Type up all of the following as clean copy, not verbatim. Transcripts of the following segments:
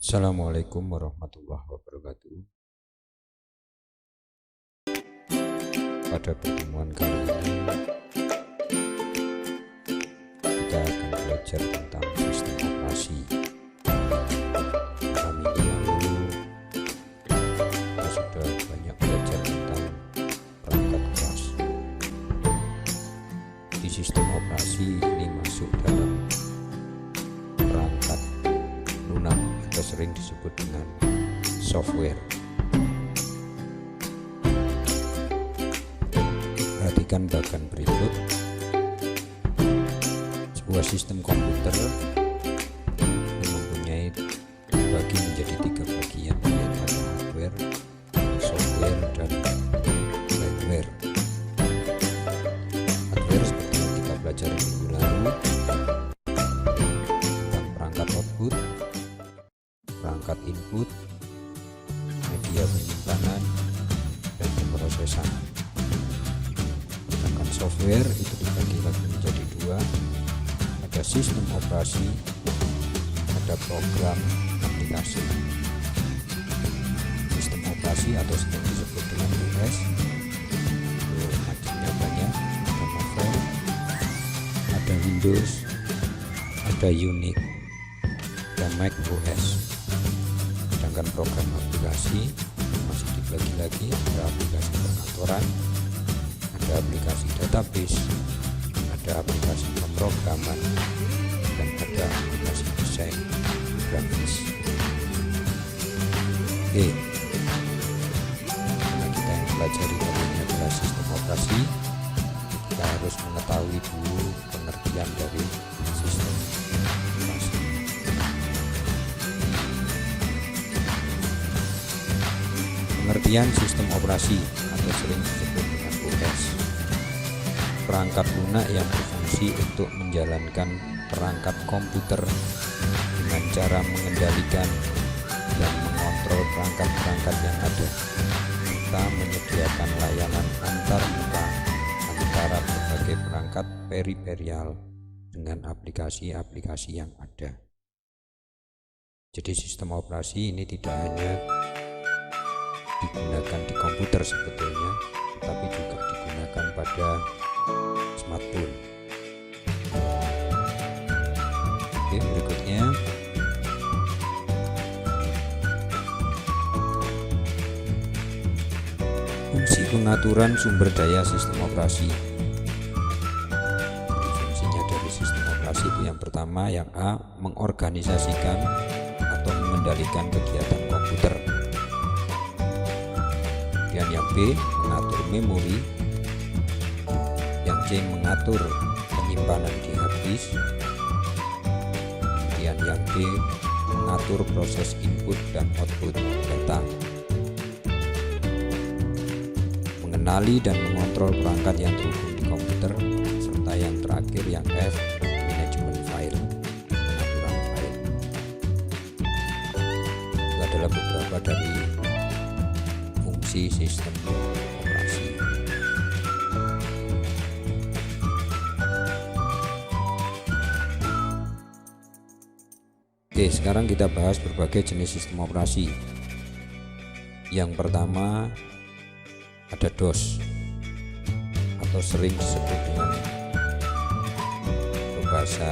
Assalamualaikum warahmatullahi wabarakatuh. Pada pertemuan kali ini kita akan belajar tentang sistem operasi. Minggu lalu kita sudah banyak belajar tentang perangkat keras. Di sistem operasi ini masuk dalam perangkat lunak atau sering disebut dengan software. Perhatikan bagian berikut. Sebuah sistem komputer yang mempunyai dibagi menjadi 3 bagian, yaitu ada hardware, software, dan firmware. Hardware seperti yang kita pelajari minggu lalu tentang perangkat output, perangkat input, media penyimpanan, dan pemrosesan. Sedangkan software itu dibagi lagi menjadi 2, ada sistem operasi, ada program aplikasi. Sistem operasi atau sering disebut dengan OS itu macamnya banyak, ada novel, ada Windows, ada Unix, ada Mac OS. Sedangkan program aplikasi masih dibagi lagi, ada aplikasi perkantoran, ada aplikasi database, ada aplikasi pemrograman, dan ada aplikasi desain grafis. Oke, karena kita yang pelajari kali ini adalah sistem operasi, kita harus mengetahui dulu pengertian dari sistem operasi. Pengertian sistem operasi atau sering disebut dengan OS, perangkat lunak yang berfungsi untuk menjalankan perangkat komputer dengan cara mengendalikan dan mengontrol perangkat-perangkat yang ada, serta menyediakan layanan antarmuka antara berbagai perangkat peripheral dengan aplikasi-aplikasi yang ada. Jadi sistem operasi ini tidak hanya digunakan di komputer sebetulnya, tapi juga digunakan pada smartphone. Oke, berikutnya fungsi pengaturan sumber daya sistem operasi. Fungsinya dari sistem operasi itu yang pertama, yang A, mengorganisasikan atau mengendalikan kegiatan komputer. Kemudian yang B, mengatur memori. Yang C, mengatur penyimpanan di hard disk. Kemudian yang D, mengatur proses input dan output data. Mengenali dan mengontrol perangkat yang terhubung di komputer. Serta yang terakhir yang F, manajemen file, pengaturan file. Itu adalah beberapa dari fungsi sistem operasi. Oke, sekarang kita bahas berbagai jenis sistem operasi. Yang pertama ada DOS atau sering disebut dengan bahasa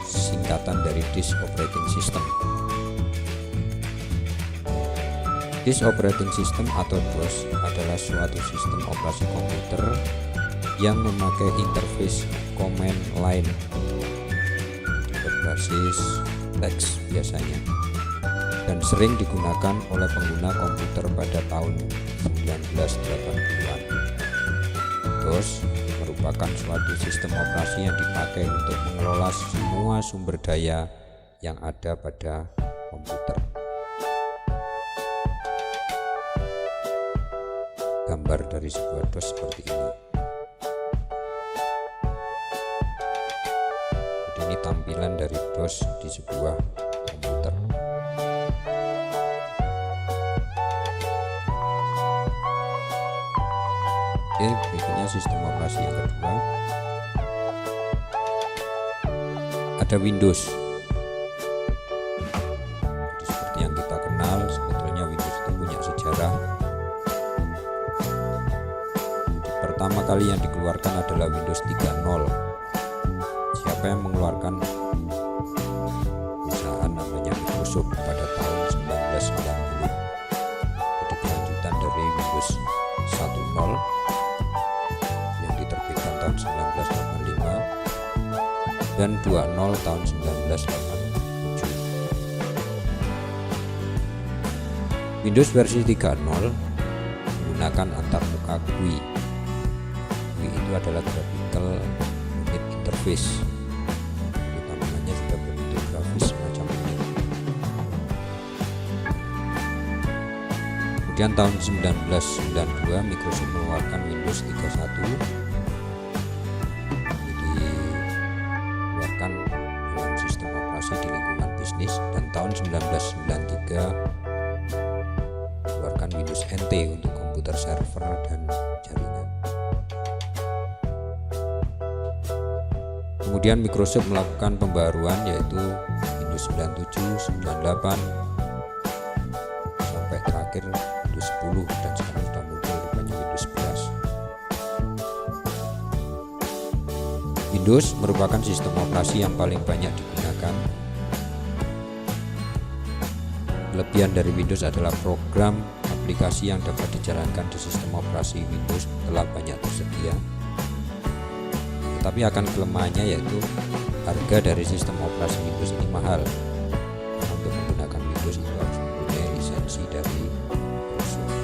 singkatan dari Disk Operating System. Disk Operating System atau DOS adalah suatu sistem operasi komputer yang memakai interface command line berbasis teks biasanya, dan sering digunakan oleh pengguna komputer pada tahun 1980-an. DOS merupakan suatu sistem operasi yang dipakai untuk mengelola semua sumber daya yang ada pada komputer. Gambar dari sebuah DOS seperti ini. Ini tampilan dari DOS di sebuah komputer. Oke, berikutnya sistem operasi yang kedua. Ada Windows. Di pertama kali yang dikeluarkan adalah Windows 3.0. Siapa yang mengeluarkan? Perusahaan namanya Microsoft pada tahun 1990. Jadi kelanjutan dari Windows 1.0 yang diterbitkan tahun 1985 dan 2.0 tahun 1987. Windows versi 3.0 menggunakan antarmuka GUI. GUI itu adalah Graphical Unit Interface. Tampilannya sudah berbentuk grafis semacam ini. Kemudian tahun 1992 Microsoft mengeluarkan Windows 3.1. Dikeluarkan dalam sistem operasi di lingkungan bisnis, dan tahun 1993 Windows NT untuk komputer server dan jaringan. Kemudian Microsoft melakukan pembaruan yaitu Windows 97, 98 sampai terakhir Windows 10, dan sekarang sudah muncul rupanya Windows 11. Windows merupakan sistem operasi yang paling banyak digunakan. Kelebihan dari Windows adalah program aplikasi yang dapat dijalankan di sistem operasi Windows telah banyak tersedia. Tetapi akan kelemahannya yaitu harga dari sistem operasi Windows ini mahal. Untuk menggunakan Windows itu harus mempunyai lisensi dari Microsoft.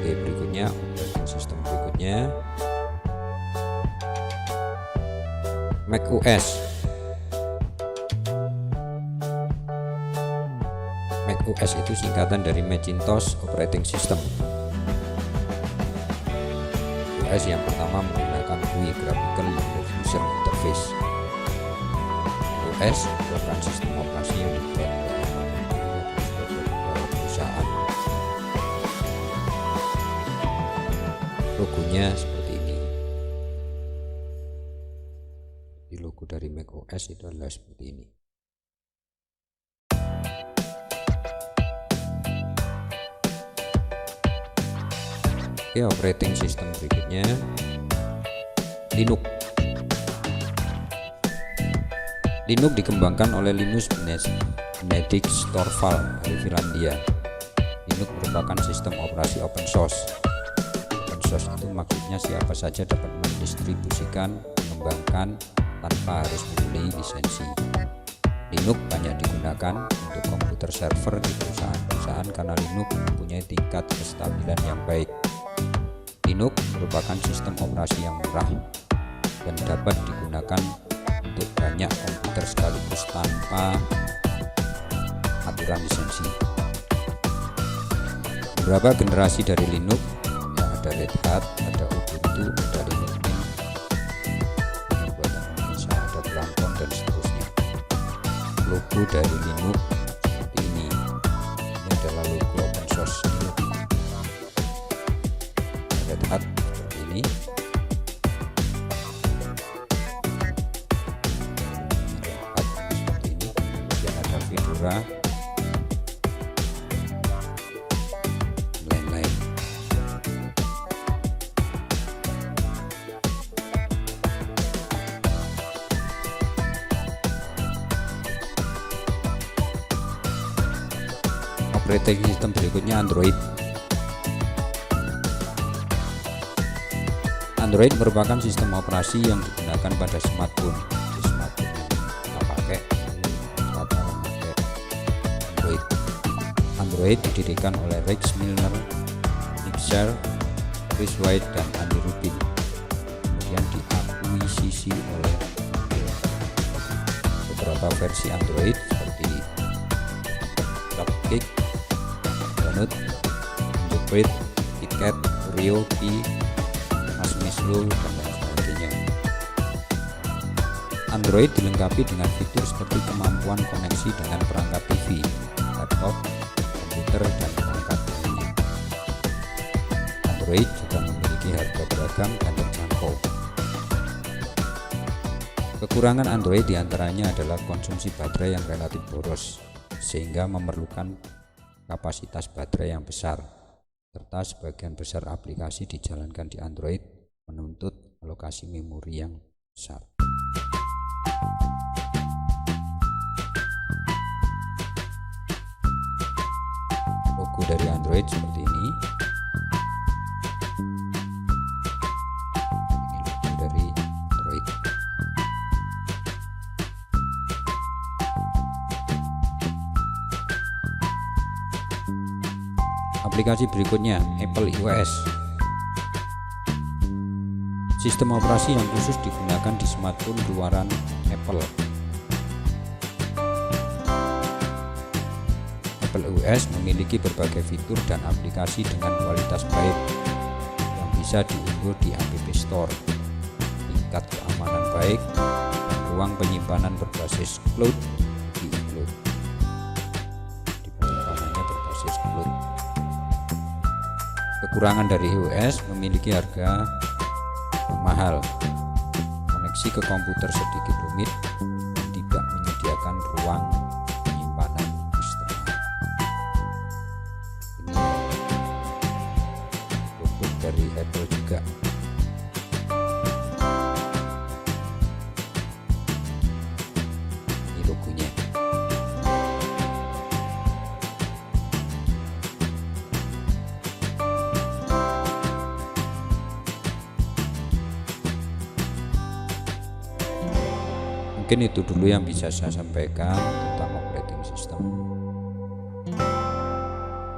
Oke, berikutnya operating system berikutnya Mac OS. Mac OS itu singkatan dari Macintosh Operating System. OS yang pertama menggunakan GUI Graphical User Interface. OS merupakan sistem operasi yang dibuat oleh beberapa perusahaan. Logonya seperti ini. Di logo dari Mac OS itu adalah seperti ini. Oke, operating system berikutnya Linux. Linux dikembangkan oleh Linus Benedictus Torvalds dari Finlandia. Linux merupakan sistem operasi open source. Open source itu maksudnya siapa saja dapat mendistribusikan, mengembangkan tanpa harus memiliki lisensi. Linux banyak digunakan untuk komputer server di perusahaan-perusahaan karena Linux mempunyai tingkat kestabilan yang baik. Linux merupakan sistem operasi yang murah dan dapat digunakan untuk banyak komputer sekaligus tanpa aturan lisensi. Beberapa generasi dari Linux, ya, ada Red Hat, ada Ubuntu, ada Linux Mint, bisa ada Brampton dan seterusnya. Logo dari Linux seperti ini. Ini adalah logo open source Linux. Red Hat seperti ini. Kemudian ada Fedora, lain-lain. Operating system berikutnya Android. Android merupakan sistem operasi yang digunakan pada smartphone. Smartphone yang pakai Android. Android didirikan oleh Rex Milner, Nick Share, Chris White, dan Andy Rubin. Kemudian diakuisisi oleh beberapa versi Android seperti Dropkick, Donut, Jailbreak, KitKat, Oreo, Pi, Asmislo, dan lain sebagainya. Android dilengkapi dengan fitur seperti kemampuan koneksi dengan perangkat TV, laptop, komputer, dan perangkat lainnya. Android juga memiliki harga beragam dan terjangkau. Kekurangan Android diantaranya adalah konsumsi baterai yang relatif boros, sehingga memerlukan kapasitas baterai yang besar. serta sebagian besar aplikasi dijalankan di Android menuntut alokasi memori yang besar. Logo dari Android seperti ini. Ini logo dari Android. Aplikasi berikutnya Apple iOS. Sistem operasi yang khusus digunakan di smartphone keluaran Apple. Apple iOS memiliki berbagai fitur dan aplikasi dengan kualitas baik yang bisa diunduh di App Store. Tingkat keamanan baik dan ruang penyimpanan berbasis cloud di-include. Penyimpanannya berbasis cloud. Kekurangan dari iOS memiliki harga yang mahal, koneksi ke komputer sedikit rumit, dan tidak menyediakan ruang penyimpanan eksternal. Ini produk dari Apple juga. Ini logonya. Mungkin itu dulu yang bisa saya sampaikan tentang operating system.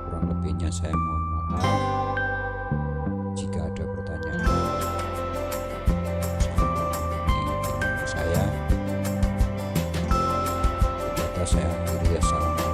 Kurang lebihnya saya mohon maaf jika ada pertanyaan. Saya akhiri. Assalamualaikum.